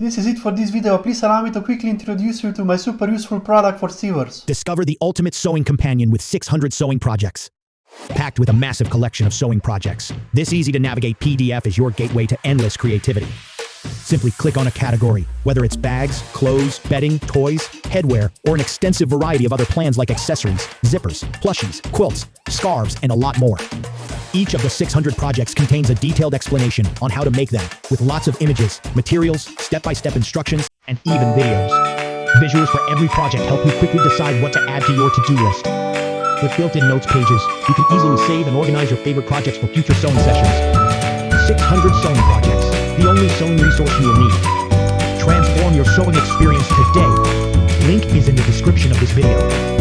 this is it for this video. Please allow me to quickly introduce you to my super useful product for sewers. Discover the ultimate sewing companion with 600 sewing projects. Packed with a massive collection of sewing projects, this easy-to-navigate PDF is your gateway to endless creativity. Simply click on a category, whether it's bags, clothes, bedding, toys, headwear, or an extensive variety of other plans like accessories, zippers, plushies, quilts, scarves, and a lot more. Each of the 600 projects contains a detailed explanation on how to make them, with lots of images, materials, step-by-step instructions, and even videos. Visuals for every project help you quickly decide what to add to your to-do list. With built-in notes pages, you can easily save and organize your favorite projects for future sewing sessions. 600 sewing projects, the only sewing resource you will need. Transform your sewing experience today. Link is in the description of this video.